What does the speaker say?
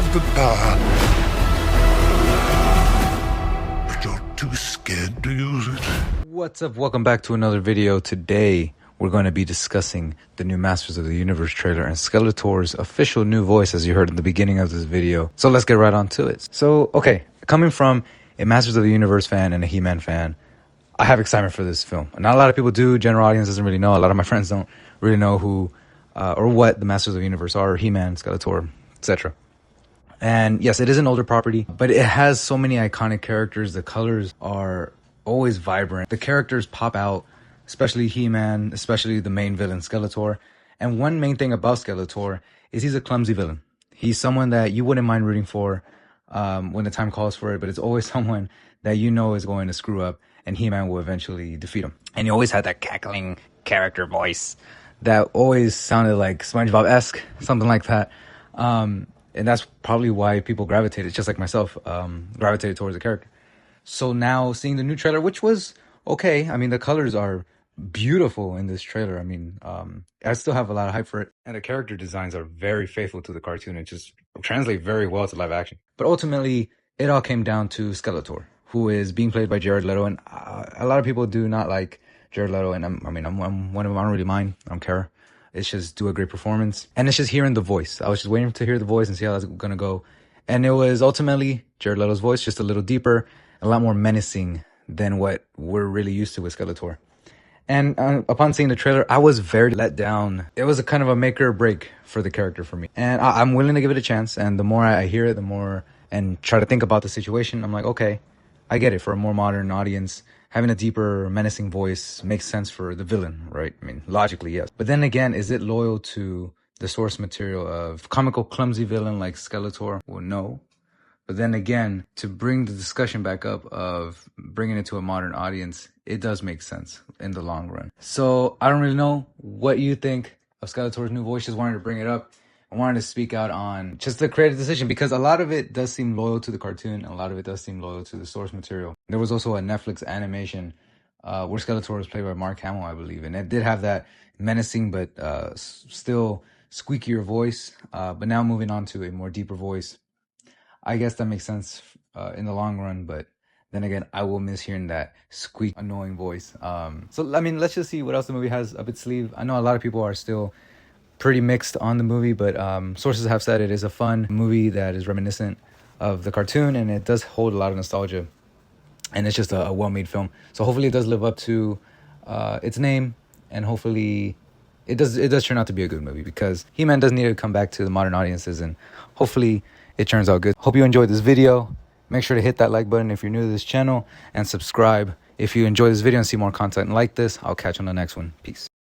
have the power, but you're too scared to use it. What's up? Welcome back to another video. Today we're going to be discussing the new Masters of the Universe trailer and Skeletor's official new voice, as you heard in the beginning of this video. So let's get right on to it. So, okay, coming from a Masters of the Universe fan and a He-Man fan, I have excitement for this film. Not a lot of people do. General audience doesn't really know. A lot of my friends don't really know who or what the Masters of the Universe are, He-Man, Skeletor, etc. And yes, it is an older property, but it has so many iconic characters. The colors are always vibrant. The characters pop out, especially He-Man, especially the main villain, Skeletor. And one main thing about Skeletor is he's a clumsy villain. He's someone that you wouldn't mind rooting for when the time calls for it, but it's always someone that you know is going to screw up, and He-Man will eventually defeat him. And he always had that cackling character voice that always sounded like SpongeBob-esque, something like that. And that's probably why people gravitated, just like myself, gravitated towards the character. So now seeing the new trailer, which was okay. I mean, the colors are beautiful in this trailer. I mean, I still have a lot of hype for it. And the character designs are very faithful to the cartoon. It just translates very well to live action. But ultimately, it all came down to Skeletor, who is being played by Jared Leto. And a lot of people do not like Jared Leto. And I'm one of them. I don't really mind. I don't care. It's just do a great performance. And it's just hearing the voice. I was just waiting to hear the voice and see how that's going to go. And it was ultimately Jared Leto's voice, just a little deeper, a lot more menacing than what we're really used to with Skeletor. And upon seeing the trailer, I was very let down. It was a kind of a make or break for the character for me. And I'm willing to give it a chance. And the more I hear it, the more and try to think about the situation, I'm like, okay, I get it. For a more modern audience, having a deeper, menacing voice makes sense for the villain, right? I mean, logically, yes. But then again, is it loyal to the source material of comical, clumsy villain like Skeletor? Well, no. But then again, to bring the discussion back up of bringing it to a modern audience, it does make sense in the long run. So I don't really know what you think of Skeletor's new voice. Just wanted to bring it up. I wanted to speak out on just the creative decision, because a lot of it does seem loyal to the cartoon, and a lot of it does seem loyal to the source material. There was also a Netflix animation where Skeletor was played by Mark Hamill, I believe, and it did have that menacing but still squeakier voice. But now moving on to a more deeper voice, I guess that makes sense in the long run, but then again, I will miss hearing that squeak, annoying voice. So, I mean, let's just see what else the movie has up its sleeve. I know a lot of people are still pretty mixed on the movie, but sources have said it is a fun movie that is reminiscent of the cartoon, and it does hold a lot of nostalgia, and it's just a well-made film. So hopefully it does live up to its name, and hopefully it does turn out to be a good movie, because He-Man does need to come back to the modern audiences, and hopefully it turns out good. Hope you enjoyed this video. Make sure to hit that like button if you're new to this channel, and subscribe if you enjoy this video and see more content like this. I'll catch you on the next one. Peace.